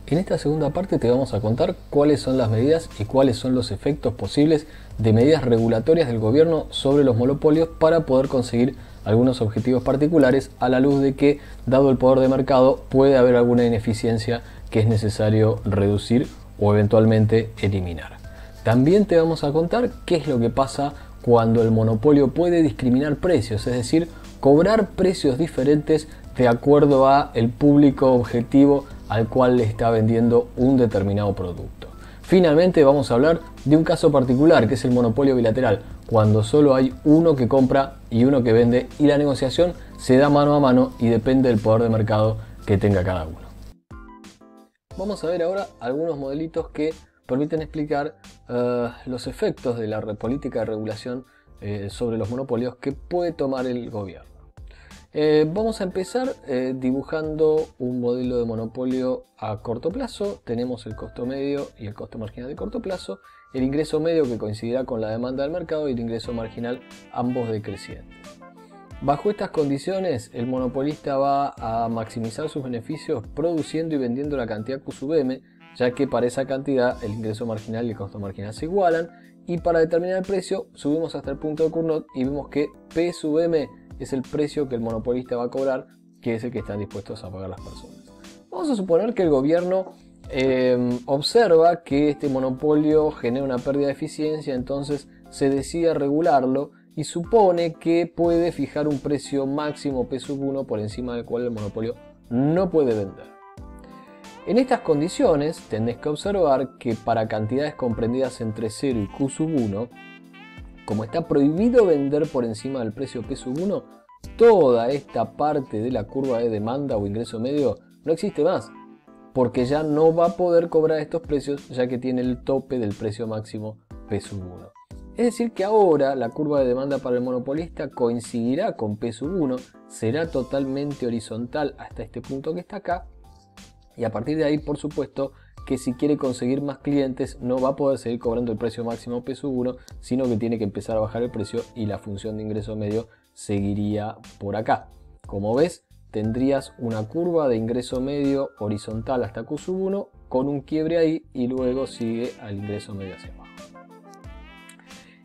En esta segunda parte te vamos a contar cuáles son las medidas y cuáles son los efectos posibles de medidas regulatorias del gobierno sobre los monopolios para poder conseguir algunos objetivos particulares, a la luz de que, dado el poder de mercado, puede haber alguna ineficiencia que es necesario reducir o eventualmente eliminar. También te vamos a contar qué es lo que pasa cuando el monopolio puede discriminar precios, es decir, cobrar precios diferentes de acuerdo a el público objetivo al cual le está vendiendo un determinado producto. Finalmente vamos a hablar de un caso particular, que es el monopolio bilateral, cuando solo hay uno que compra y uno que vende, y la negociación se da mano a mano y depende del poder de mercado que tenga cada uno. Vamos a ver ahora algunos modelitos que permiten explicar los efectos de la política de regulación sobre los monopolios que puede tomar el gobierno. Vamos a empezar dibujando un modelo de monopolio a corto plazo. Tenemos el costo medio y el costo marginal de corto plazo, el ingreso medio que coincidirá con la demanda del mercado y el ingreso marginal, ambos decrecientes. Bajo estas condiciones, el monopolista va a maximizar sus beneficios produciendo y vendiendo la cantidad Q sub M, ya que para esa cantidad el ingreso marginal y el costo marginal se igualan, y para determinar el precio subimos hasta el punto de Cournot y vemos que P sub M es el precio que el monopolista va a cobrar, que es el que están dispuestos a pagar las personas. Vamos a suponer que el gobierno observa que este monopolio genera una pérdida de eficiencia, entonces se decide regularlo y supone que puede fijar un precio máximo P sub 1 por encima del cual el monopolio no puede vender. En estas condiciones tenés que observar que para cantidades comprendidas entre 0 y Q sub 1, como está prohibido vender por encima del precio P sub 1, toda esta parte de la curva de demanda o ingreso medio no existe más, porque ya no va a poder cobrar estos precios, ya que tiene el tope del precio máximo P sub 1. Es decir que ahora la curva de demanda para el monopolista coincidirá con P sub 1, será totalmente horizontal hasta este punto que está acá, y a partir de ahí, por supuesto, que si quiere conseguir más clientes no va a poder seguir cobrando el precio máximo P sub 1, sino que tiene que empezar a bajar el precio y la función de ingreso medio seguiría por acá. Como ves, tendrías una curva de ingreso medio horizontal hasta Q sub 1 con un quiebre ahí y luego sigue al ingreso medio hacia abajo.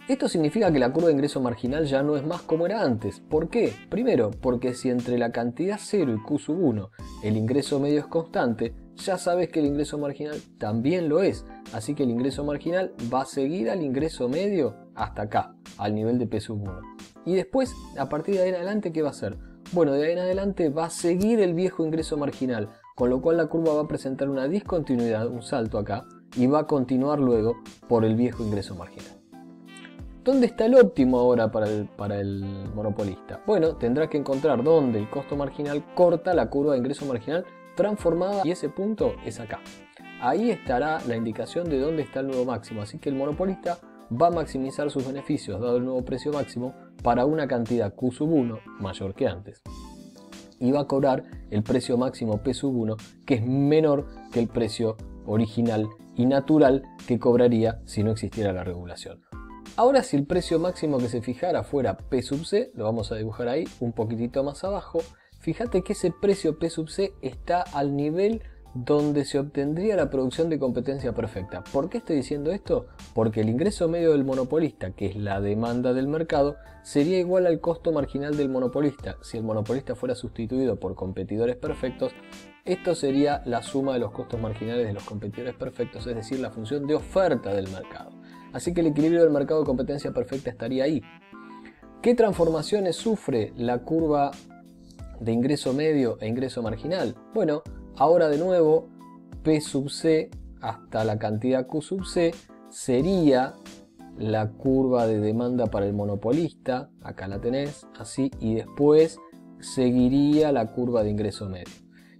Esto significa que la curva de ingreso marginal ya no es más como era antes. ¿Por qué? Primero, porque si entre la cantidad 0 y Q sub 1 el ingreso medio es constante, ya sabes que el ingreso marginal también lo es. Así que el ingreso marginal va a seguir al ingreso medio hasta acá, al nivel de P sub 1. Y después, a partir de ahí en adelante, ¿qué va a hacer? Bueno, de ahí en adelante va a seguir el viejo ingreso marginal, con lo cual la curva va a presentar una discontinuidad, un salto acá, y va a continuar luego por el viejo ingreso marginal. ¿Dónde está el óptimo ahora para el monopolista? Bueno, tendrá que encontrar dónde el costo marginal corta la curva de ingreso marginal transformada, y ese punto es acá. Ahí estará la indicación de dónde está el nuevo máximo, así que el monopolista va a maximizar sus beneficios dado el nuevo precio máximo para una cantidad Q sub 1 mayor que antes. Y va a cobrar el precio máximo P sub 1, que es menor que el precio original y natural que cobraría si no existiera la regulación. Ahora, si el precio máximo que se fijara fuera P sub C, lo vamos a dibujar ahí un poquitito más abajo, fíjate que ese precio P sub C está al nivel donde se obtendría la producción de competencia perfecta. ¿Por qué estoy diciendo esto? Porque el ingreso medio del monopolista, que es la demanda del mercado, sería igual al costo marginal del monopolista. Si el monopolista fuera sustituido por competidores perfectos, esto sería la suma de los costos marginales de los competidores perfectos, es decir, la función de oferta del mercado. Así que el equilibrio del mercado de competencia perfecta estaría ahí. ¿Qué transformaciones sufre la curva de ingreso medio e ingreso marginal? Bueno, ahora de nuevo P sub C hasta la cantidad Q sub C sería la curva de demanda para el monopolista, acá la tenés, así, y después seguiría la curva de ingreso medio.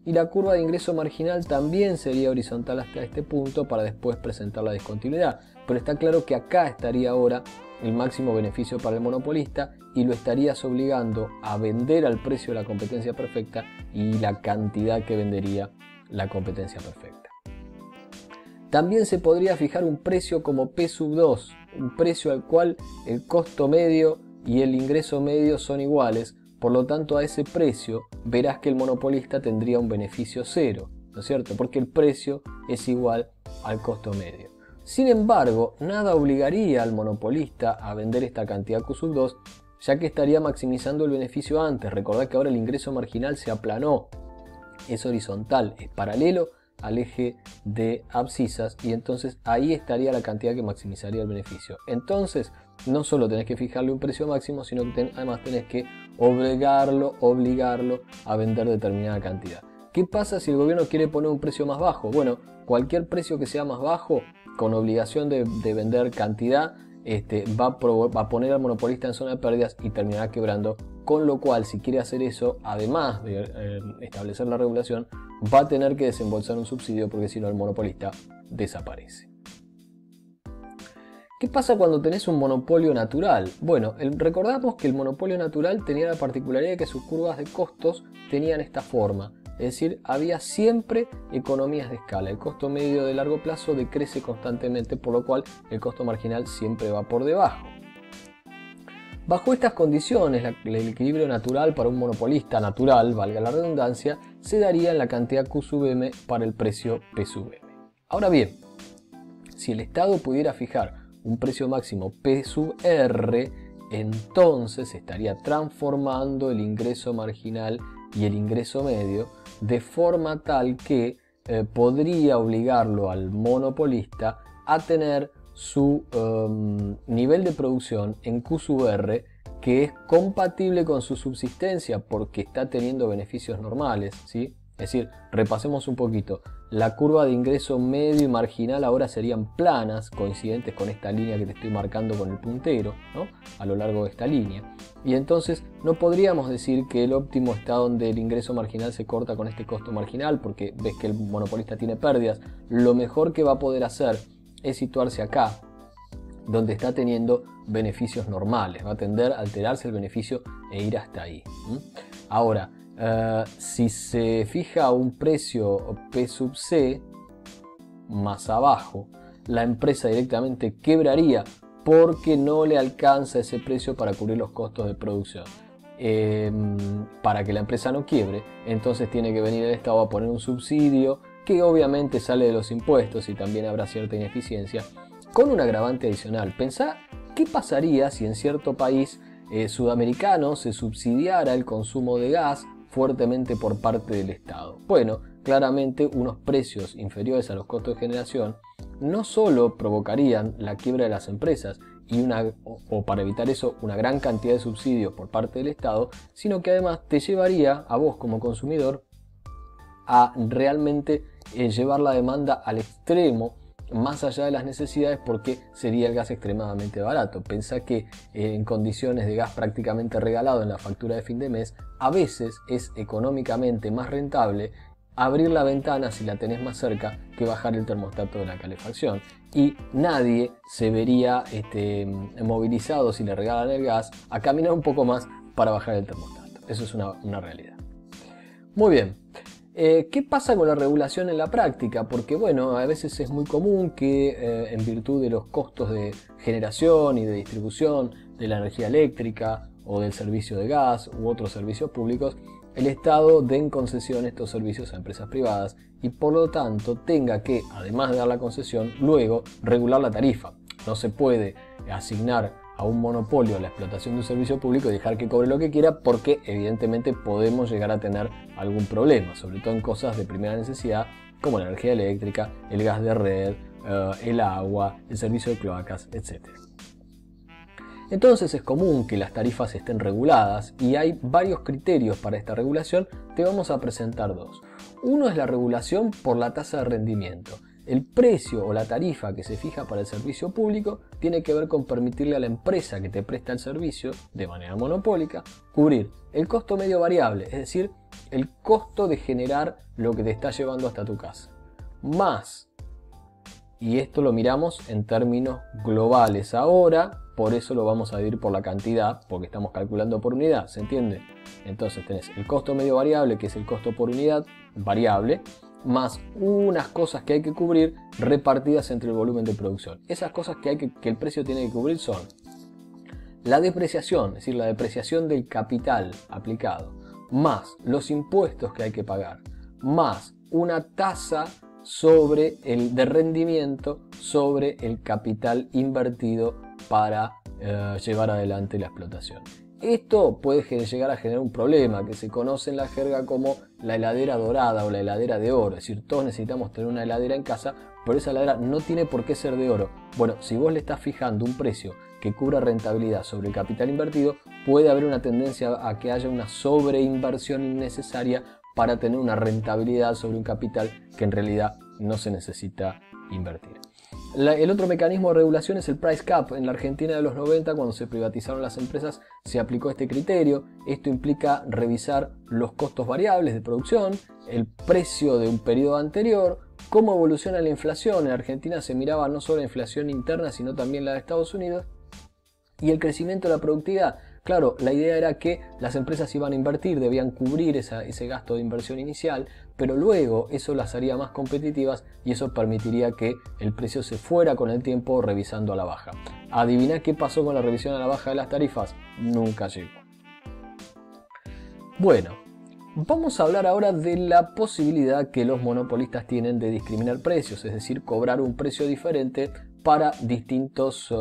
Y la curva de ingreso marginal también sería horizontal hasta este punto para después presentar la discontinuidad. Pero está claro que acá estaría ahora el máximo beneficio para el monopolista y lo estarías obligando a vender al precio de la competencia perfecta y la cantidad que vendería la competencia perfecta. También se podría fijar un precio como P sub 2, un precio al cual el costo medio y el ingreso medio son iguales. Por lo tanto, a ese precio verás que el monopolista tendría un beneficio cero. ¿no es cierto? Porque el precio es igual al costo medio. Sin embargo, nada obligaría al monopolista a vender esta cantidad Q2, ya que estaría maximizando el beneficio antes. Recordad que ahora el ingreso marginal se aplanó, es horizontal, es paralelo al eje de abscisas, y entonces ahí estaría la cantidad que maximizaría el beneficio. Entonces, no solo tenés que fijarle un precio máximo, sino que además tenés que obligarlo a vender determinada cantidad. ¿Qué pasa si el gobierno quiere poner un precio más bajo? Bueno, cualquier precio que sea más bajo, con obligación de vender cantidad, va a poner al monopolista en zona de pérdidas y terminará quebrando. Con lo cual, si quiere hacer eso, además de establecer la regulación, va a tener que desembolsar un subsidio, porque si no el monopolista desaparece. ¿Qué pasa cuando tenés un monopolio natural? Bueno, recordamos que el monopolio natural tenía la particularidad de que sus curvas de costos tenían esta forma. Es decir, había siempre economías de escala. El costo medio de largo plazo decrece constantemente, por lo cual el costo marginal siempre va por debajo. Bajo estas condiciones, el equilibrio natural para un monopolista natural, valga la redundancia, se daría en la cantidad Q sub M para el precio P sub M. Ahora bien, si el Estado pudiera fijar un precio máximo P sub R, entonces estaría transformando el ingreso marginal y el ingreso medio de forma tal que podría obligarlo al monopolista a tener su nivel de producción en Q sub R, que es compatible con su subsistencia porque está teniendo beneficios normales, ¿sí? Es decir, repasemos un poquito. La curva de ingreso medio y marginal ahora serían planas, coincidentes con esta línea que te estoy marcando con el puntero, ¿no? A lo largo de esta línea. Y entonces no podríamos decir que el óptimo está donde el ingreso marginal se corta con este costo marginal, porque ves que el monopolista tiene pérdidas. Lo mejor que va a poder hacer es situarse acá, donde está teniendo beneficios normales. Va a tender a alterarse el beneficio e ir hasta ahí. Ahora, si se fija un precio P sub C más abajo, la empresa directamente quebraría porque no le alcanza ese precio para cubrir los costos de producción. Para que la empresa no quiebre, entonces tiene que venir el Estado a poner un subsidio que obviamente sale de los impuestos y también habrá cierta ineficiencia, con un agravante adicional. Pensá qué pasaría si en cierto país sudamericano se subsidiara el consumo de gas fuertemente por parte del Estado. Bueno, claramente unos precios inferiores a los costos de generación no solo provocarían la quiebra de las empresas y o para evitar eso una gran cantidad de subsidios por parte del Estado, sino que además te llevaría a vos como consumidor a realmente llevar la demanda al extremo, más allá de las necesidades, porque sería el gas extremadamente barato. Pensá que en condiciones de gas prácticamente regalado en la factura de fin de mes, a veces es económicamente más rentable abrir la ventana si la tenés más cerca que bajar el termostato de la calefacción. Y nadie se vería movilizado, si le regalan el gas, a caminar un poco más para bajar el termostato. Eso es una realidad. Muy bien. ¿Qué pasa con la regulación en la práctica? Porque bueno, a veces es muy común que en virtud de los costos de generación y de distribución de la energía eléctrica o del servicio de gas u otros servicios públicos, el Estado dé en concesión estos servicios a empresas privadas y por lo tanto tenga que, además de dar la concesión, luego regular la tarifa. No se puede asignar a un monopolio la explotación de un servicio público y dejar que cobre lo que quiera, porque evidentemente podemos llegar a tener algún problema, sobre todo en cosas de primera necesidad como la energía eléctrica, el gas de red, el agua, el servicio de cloacas, etc. Entonces es común que las tarifas estén reguladas y hay varios criterios para esta regulación. Te vamos a presentar dos. Uno es la regulación por la tasa de rendimiento. El precio o la tarifa que se fija para el servicio público tiene que ver con permitirle a la empresa que te presta el servicio de manera monopólica cubrir el costo medio variable, es decir, el costo de generar lo que te está llevando hasta tu casa, más, y esto lo miramos en términos globales ahora, por eso lo vamos a dividir por la cantidad, porque estamos calculando por unidad, ¿se entiende? Entonces tenés el costo medio variable, que es el costo por unidad variable, más unas cosas que hay que cubrir repartidas entre el volumen de producción. Esas cosas que el precio tiene que cubrir son la depreciación, es decir, la depreciación del capital aplicado, más los impuestos que hay que pagar, más una tasa de rendimiento sobre el capital invertido para llevar adelante la explotación. Esto puede llegar a generar un problema que se conoce en la jerga como la heladera dorada o la heladera de oro. Es decir, todos necesitamos tener una heladera en casa, pero esa heladera no tiene por qué ser de oro. Bueno, si vos le estás fijando un precio que cubra rentabilidad sobre el capital invertido, puede haber una tendencia a que haya una sobreinversión innecesaria para tener una rentabilidad sobre un capital que en realidad no se necesita invertir. El otro mecanismo de regulación es el price cap. En la Argentina de los 90, cuando se privatizaron las empresas, se aplicó este criterio. Esto implica revisar los costos variables de producción, el precio de un periodo anterior, cómo evoluciona la inflación. En Argentina se miraba no solo la inflación interna, sino también la de Estados Unidos, y el crecimiento de la productividad. Claro, la idea era que las empresas iban a invertir, debían cubrir ese gasto de inversión inicial, pero luego eso las haría más competitivas y eso permitiría que el precio se fuera con el tiempo revisando a la baja. ¿Adiviná qué pasó con la revisión a la baja de las tarifas? Nunca llegó. Bueno, vamos a hablar ahora de la posibilidad que los monopolistas tienen de discriminar precios, es decir, cobrar un precio diferente para distintos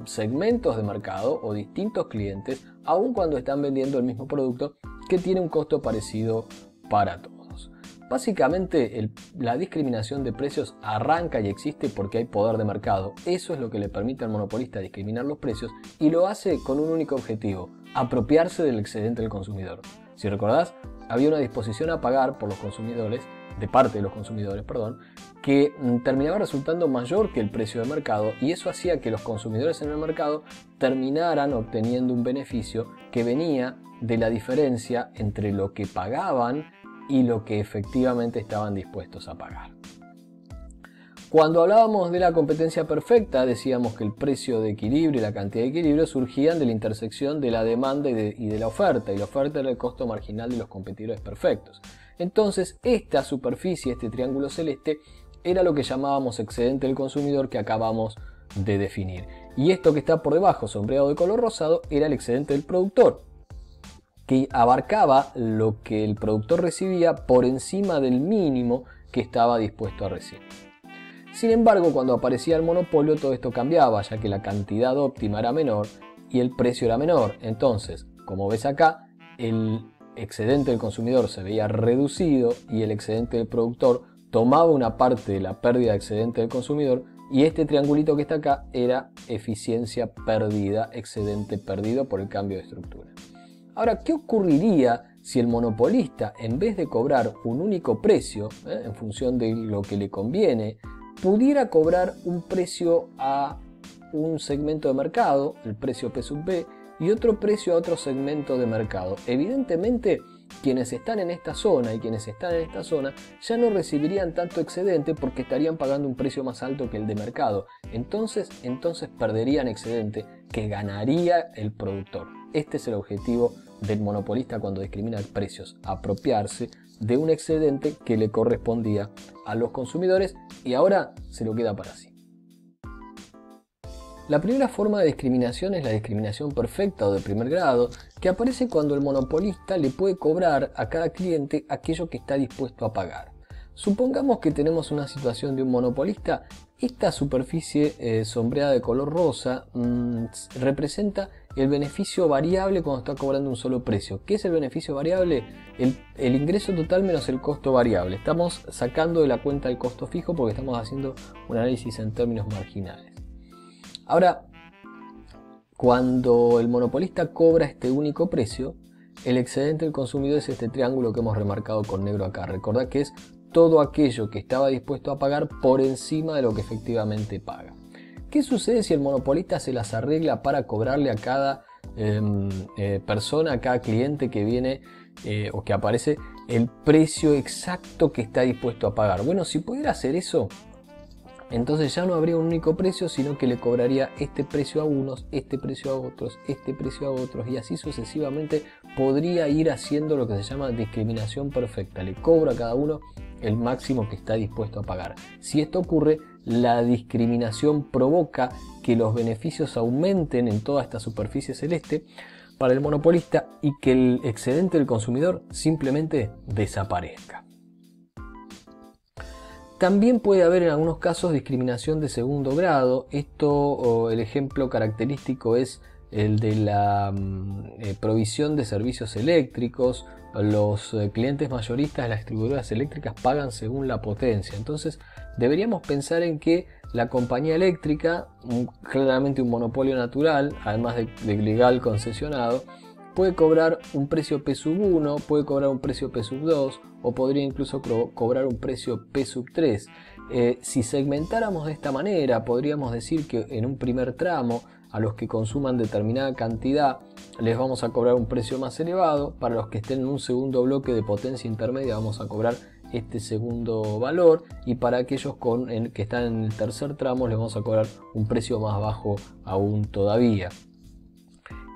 segmentos de mercado o distintos clientes, aun cuando están vendiendo el mismo producto que tiene un costo parecido para todos. Básicamente, la discriminación de precios arranca y existe porque hay poder de mercado. Eso es lo que le permite al monopolista discriminar los precios y lo hace con un único objetivo: apropiarse del excedente del consumidor. Si recordás, había una disposición a pagar por los consumidores, de parte de los consumidores, que terminaba resultando mayor que el precio de mercado, y eso hacía que los consumidores en el mercado terminaran obteniendo un beneficio que venía de la diferencia entre lo que pagaban y lo que efectivamente estaban dispuestos a pagar. Cuando hablábamos de la competencia perfecta, decíamos que el precio de equilibrio y la cantidad de equilibrio surgían de la intersección de la demanda y de la oferta, y la oferta era el costo marginal de los competidores perfectos. Entonces, esta superficie, este triángulo celeste, era lo que llamábamos excedente del consumidor, que acabamos de definir. Y esto que está por debajo, sombreado de color rosado, era el excedente del productor, que abarcaba lo que el productor recibía por encima del mínimo que estaba dispuesto a recibir. Sin embargo, cuando aparecía el monopolio, todo esto cambiaba, ya que la cantidad óptima era menor y el precio era menor. Entonces, como ves acá, el excedente del consumidor se veía reducido y el excedente del productor tomaba una parte de la pérdida de excedente del consumidor, y este triangulito que está acá era eficiencia perdida, excedente perdido por el cambio de estructura. Ahora, ¿qué ocurriría si el monopolista, en vez de cobrar un único precio, en función de lo que le conviene, pudiera cobrar un precio a un segmento de mercado, el precio P sub B, y otro precio a otro segmento de mercado? Evidentemente, quienes están en esta zona y quienes están en esta zona ya no recibirían tanto excedente porque estarían pagando un precio más alto que el de mercado. Entonces perderían excedente que ganaría el productor. Este es el objetivo del monopolista cuando discrimina precios: apropiarse de un excedente que le correspondía a los consumidores y ahora se lo queda para sí. La primera forma de discriminación es la discriminación perfecta o de primer grado, que aparece cuando el monopolista le puede cobrar a cada cliente aquello que está dispuesto a pagar. Supongamos que tenemos una situación de un monopolista. Esta superficie sombreada de color rosa representa el beneficio variable cuando está cobrando un solo precio. ¿Qué es el beneficio variable? El ingreso total menos el costo variable. Estamos sacando de la cuenta el costo fijo porque estamos haciendo un análisis en términos marginales. Ahora, cuando el monopolista cobra este único precio, el excedente del consumidor es este triángulo que hemos remarcado con negro acá. Recordad que es todo aquello que estaba dispuesto a pagar por encima de lo que efectivamente paga. ¿Qué sucede si el monopolista se las arregla para cobrarle a cada persona, a cada cliente que viene o que aparece, el precio exacto que está dispuesto a pagar? Bueno, si pudiera hacer eso, entonces ya no habría un único precio, sino que le cobraría este precio a unos, este precio a otros, este precio a otros, y así sucesivamente podría ir haciendo lo que se llama discriminación perfecta. Le cobra a cada uno el máximo que está dispuesto a pagar. Si esto ocurre, la discriminación provoca que los beneficios aumenten en toda esta superficie celeste para el monopolista y que el excedente del consumidor simplemente desaparezca. También puede haber en algunos casos discriminación de segundo grado. Esto, el ejemplo característico es el de la provisión de servicios eléctricos. Los clientes mayoristas de las distribuidoras eléctricas pagan según la potencia. Entonces deberíamos pensar en que la compañía eléctrica, claramente un monopolio natural, además de legal concesionado, puede cobrar un precio P1, puede cobrar un precio P2 o podría incluso cobrar un precio P3. Si segmentáramos de esta manera, podríamos decir que en un primer tramo a los que consuman determinada cantidad les vamos a cobrar un precio más elevado, para los que estén en un segundo bloque de potencia intermedia vamos a cobrar este segundo valor, y para aquellos que están en el tercer tramo les vamos a cobrar un precio más bajo aún todavía.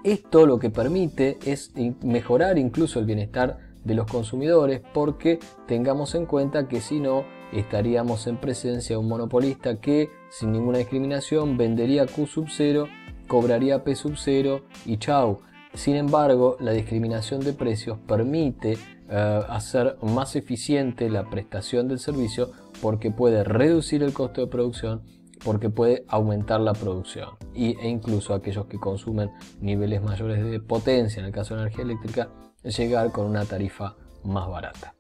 Esto lo que permite es mejorar incluso el bienestar de los consumidores, porque tengamos en cuenta que si no estaríamos en presencia de un monopolista que sin ninguna discriminación vendería Q0, cobraría P0 y chau. Sin embargo, la discriminación de precios permite hacer más eficiente la prestación del servicio, porque puede reducir el costo de producción, porque puede aumentar la producción, e incluso aquellos que consumen niveles mayores de potencia, en el caso de la energía eléctrica, llegar con una tarifa más barata.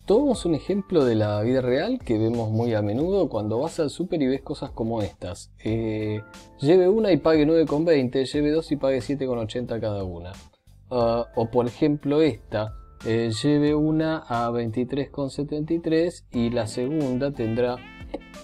Tomamos un ejemplo de la vida real que vemos muy a menudo cuando vas al súper y ves cosas como estas. Lleve una y pague 9,20, lleve dos y pague 7,80 cada una. O por ejemplo esta, lleve una a 23,73 y la segunda tendrá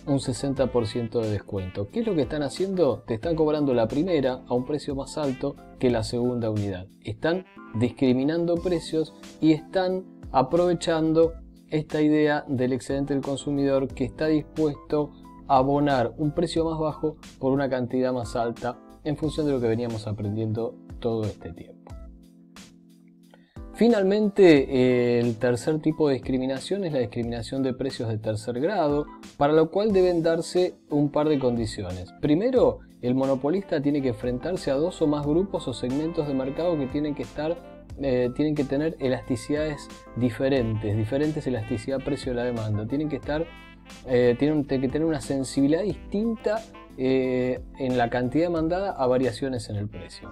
un 60% de descuento. ¿Qué es lo que están haciendo? Te están cobrando la primera a un precio más alto que la segunda unidad. Están discriminando precios y están aprovechando esta idea del excedente del consumidor, que está dispuesto a abonar un precio más bajo por una cantidad más alta, en función de lo que veníamos aprendiendo todo este tiempo. Finalmente, el tercer tipo de discriminación es la discriminación de precios de tercer grado, para lo cual deben darse un par de condiciones. Primero, el monopolista tiene que enfrentarse a dos o más grupos o segmentos de mercado que tienen que tener elasticidades diferentes elasticidad precio de la demanda. Tienen que tener una sensibilidad distinta en la cantidad demandada a variaciones en el precio.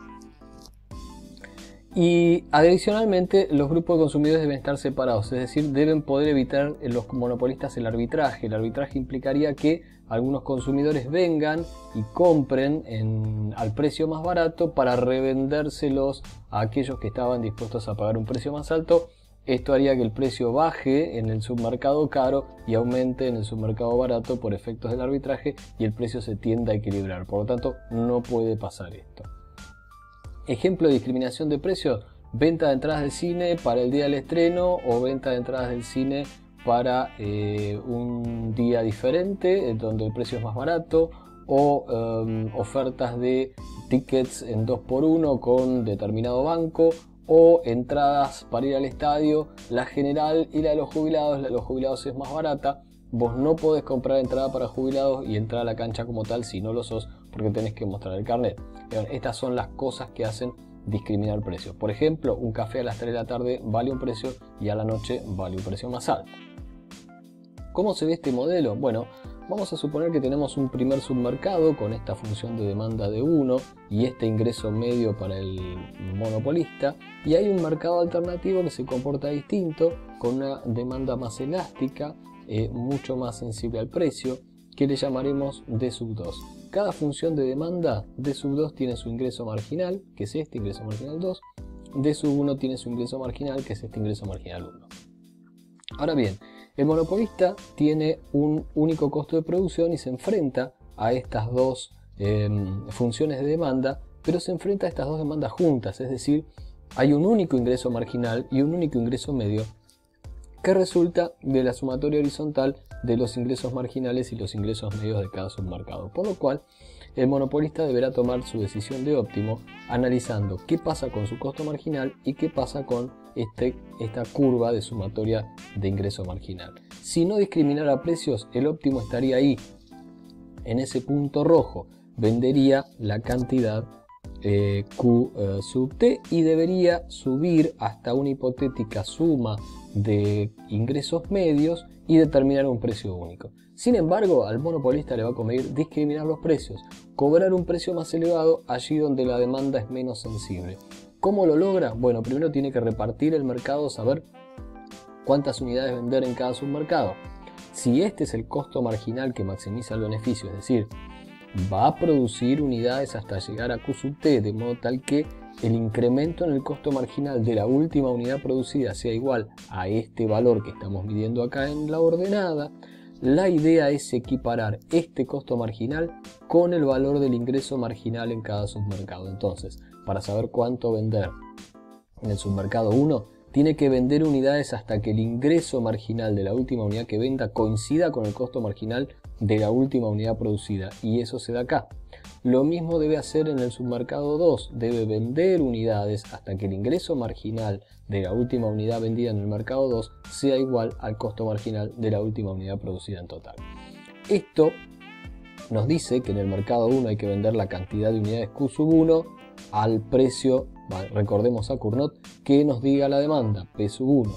Y adicionalmente, los grupos de consumidores deben estar separados, es decir, deben poder evitar los monopolistas el arbitraje. El arbitraje implicaría que algunos consumidores vengan y compren al precio más barato para revendérselos a aquellos que estaban dispuestos a pagar un precio más alto. Esto haría que el precio baje en el submercado caro y aumente en el submercado barato por efectos del arbitraje, y el precio se tiende a equilibrar. Por lo tanto, no puede pasar esto. Ejemplo de discriminación de precios: venta de entradas del cine para el día del estreno, o venta de entradas del cine para un día diferente donde el precio es más barato, o ofertas de tickets en 2x1 con determinado banco, o entradas para ir al estadio, la general y la de los jubilados. La de los jubilados es más barata. Vos no podés comprar entrada para jubilados y entrar a la cancha como tal si no lo sos, porque tenés que mostrar el carnet. Estas son las cosas que hacen discriminar precios. Por ejemplo, un café a las 3 de la tarde vale un precio y a la noche vale un precio más alto. ¿Cómo se ve este modelo? Bueno, vamos a suponer que tenemos un primer submercado con esta función de demanda de 1 y este ingreso medio para el monopolista, y hay un mercado alternativo que se comporta distinto, con una demanda más elástica, mucho más sensible al precio, que le llamaremos D2. Cada función de demanda D2 tiene su ingreso marginal, que es este ingreso marginal 2, D1 tiene su ingreso marginal, que es este ingreso marginal 1. Ahora bien, el monopolista tiene un único costo de producción y se enfrenta a estas dos funciones de demanda, pero se enfrenta a estas dos demandas juntas, es decir, hay un único ingreso marginal y un único ingreso medio, que resulta de la sumatoria horizontal de los ingresos marginales y los ingresos medios de cada submercado. Por lo cual, el monopolista deberá tomar su decisión de óptimo analizando qué pasa con su costo marginal y qué pasa con esta curva de sumatoria de ingreso marginal. Si no discriminara precios, el óptimo estaría ahí, en ese punto rojo. Vendería la cantidad Q sub T y debería subir hasta una hipotética suma de ingresos medios y determinar un precio único. Sin embargo, al monopolista le va a convenir discriminar los precios, cobrar un precio más elevado allí donde la demanda es menos sensible. ¿Cómo lo logra? Bueno, primero tiene que repartir el mercado, saber cuántas unidades vender en cada submercado. Si este es el costo marginal que maximiza el beneficio, es decir, va a producir unidades hasta llegar a Q sub T, de modo tal que el incremento en el costo marginal de la última unidad producida sea igual a este valor que estamos midiendo acá en la ordenada. La idea es equiparar este costo marginal con el valor del ingreso marginal en cada submercado. Entonces, para saber cuánto vender en el submercado 1, tiene que vender unidades hasta que el ingreso marginal de la última unidad que venda coincida con el costo marginal de la última unidad producida, y eso se da acá. Lo mismo debe hacer en el submercado 2, debe vender unidades hasta que el ingreso marginal de la última unidad vendida en el mercado 2 sea igual al costo marginal de la última unidad producida en total. Esto nos dice que en el mercado 1 hay que vender la cantidad de unidades Q sub 1 al precio, recordemos a Cournot, que nos diga la demanda, P sub 1.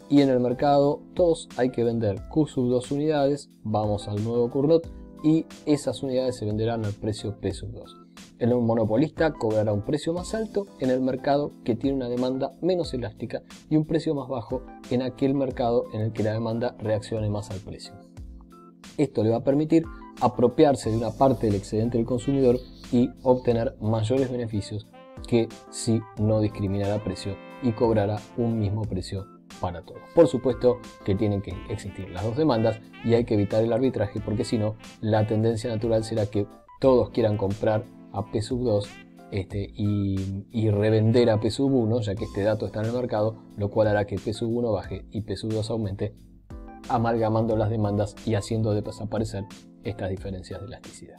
Y en el mercado 2 hay que vender Q sub 2 unidades, vamos al nuevo Cournot, y esas unidades se venderán al precio P sub 2. El monopolista cobrará un precio más alto en el mercado que tiene una demanda menos elástica y un precio más bajo en aquel mercado en el que la demanda reaccione más al precio. Esto le va a permitir apropiarse de una parte del excedente del consumidor y obtener mayores beneficios que si no discriminara precio y cobrara un mismo precio para todos. Por supuesto que tienen que existir las dos demandas y hay que evitar el arbitraje, porque si no, la tendencia natural será que todos quieran comprar a P sub 2 y revender a P sub 1, ya que este dato está en el mercado, lo cual hará que P sub 1 baje y P sub 2 aumente, amalgamando las demandas y haciendo desaparecer estas diferencias de elasticidad.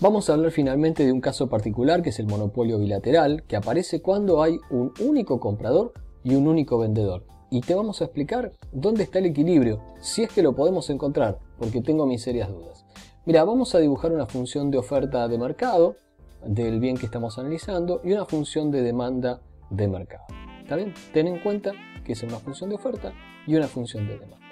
Vamos a hablar finalmente de un caso particular, que es el monopolio bilateral, que aparece cuando hay un único comprador y un único vendedor. Y te vamos a explicar dónde está el equilibrio, si es que lo podemos encontrar, porque tengo mis serias dudas. Mira, vamos a dibujar una función de oferta de mercado del bien que estamos analizando y una función de demanda de mercado. ¿Está bien? Ten en cuenta que es una función de oferta y una función de demanda.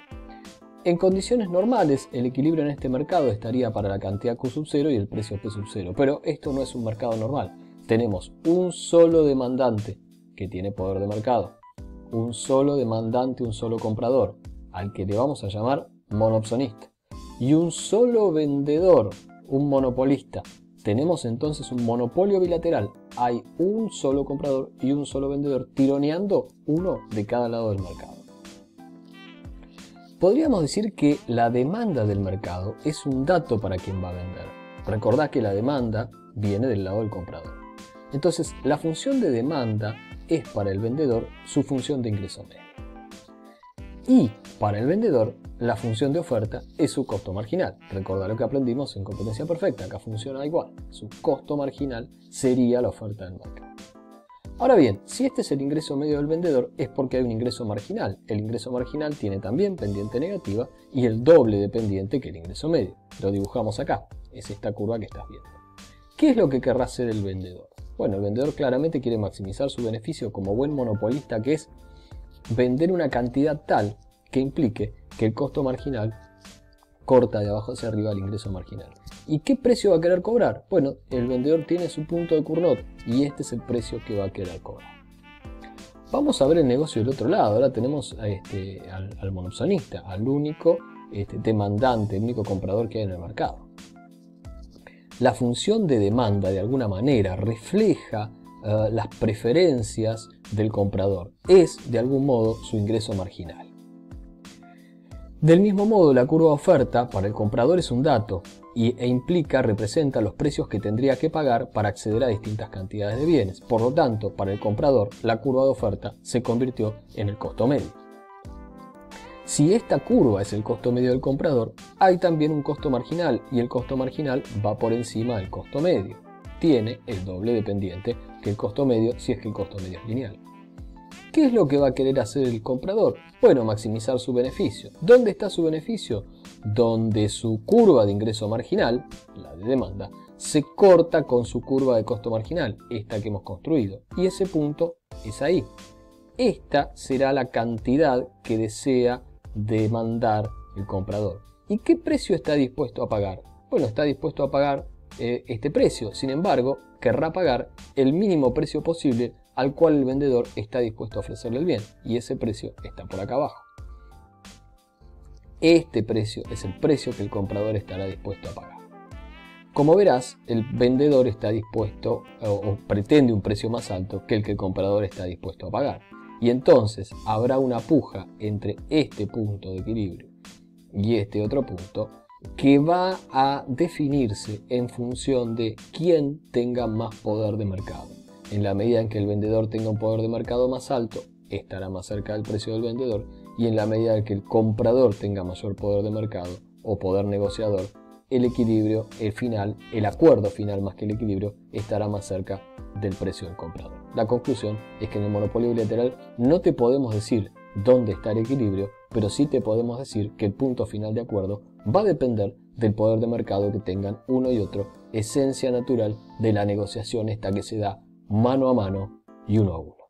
En condiciones normales, el equilibrio en este mercado estaría para la cantidad Q sub 0 y el precio P sub 0, pero esto no es un mercado normal. Tenemos un solo demandante que tiene poder de mercado, un solo demandante, un solo comprador, al que le vamos a llamar monopsonista, y un solo vendedor, un monopolista. Tenemos entonces un monopolio bilateral. Hay un solo comprador y un solo vendedor tironeando uno de cada lado del mercado. Podríamos decir que la demanda del mercado es un dato para quien va a vender. Recordad que la demanda viene del lado del comprador. Entonces, la función de demanda es para el vendedor su función de ingreso medio. Y para el vendedor, la función de oferta es su costo marginal. Recordad lo que aprendimos en competencia perfecta, acá funciona igual. Su costo marginal sería la oferta del mercado. Ahora bien, si este es el ingreso medio del vendedor, es porque hay un ingreso marginal. El ingreso marginal tiene también pendiente negativa y el doble de pendiente que el ingreso medio. Lo dibujamos acá, es esta curva que estás viendo. ¿Qué es lo que querrá hacer el vendedor? Bueno, el vendedor claramente quiere maximizar su beneficio como buen monopolista, que es vender una cantidad tal que implique que el costo marginal corta de abajo hacia arriba el ingreso marginal. ¿Y qué precio va a querer cobrar? Bueno, el vendedor tiene su punto de Cournot y este es el precio que va a querer cobrar. Vamos a ver el negocio del otro lado. Ahora tenemos al monopsonista, al único demandante, el único comprador que hay en el mercado. La función de demanda de alguna manera refleja las preferencias del comprador. Es de algún modo su ingreso marginal. Del mismo modo, la curva de oferta para el comprador es un dato representa los precios que tendría que pagar para acceder a distintas cantidades de bienes. Por lo tanto, para el comprador, la curva de oferta se convirtió en el costo medio. Si esta curva es el costo medio del comprador, hay también un costo marginal y el costo marginal va por encima del costo medio. Tiene el doble de pendiente que el costo medio si es que el costo medio es lineal. ¿Qué es lo que va a querer hacer el comprador? Bueno, maximizar su beneficio. ¿Dónde está su beneficio? Donde su curva de ingreso marginal, la de demanda, se corta con su curva de costo marginal, esta que hemos construido, y ese punto es ahí. Esta será la cantidad que desea demandar el comprador. ¿Y qué precio está dispuesto a pagar? Bueno, está dispuesto a pagar este precio. Sin embargo, querrá pagar el mínimo precio posible al cual el vendedor está dispuesto a ofrecerle el bien. Y ese precio está por acá abajo. Este precio es el precio que el comprador estará dispuesto a pagar. Como verás, el vendedor está dispuesto o pretende un precio más alto que el comprador está dispuesto a pagar. Y entonces habrá una puja entre este punto de equilibrio y este otro punto que va a definirse en función de quién tenga más poder de mercado. En la medida en que el vendedor tenga un poder de mercado más alto, estará más cerca del precio del vendedor, y en la medida en que el comprador tenga mayor poder de mercado o poder negociador, el equilibrio, el acuerdo final más que el equilibrio, estará más cerca del precio del comprador. La conclusión es que en el monopolio bilateral no te podemos decir dónde está el equilibrio, pero sí te podemos decir que el punto final de acuerdo va a depender del poder de mercado que tengan uno y otro, esencia natural de la negociación esta que se da mano a mano y uno a uno.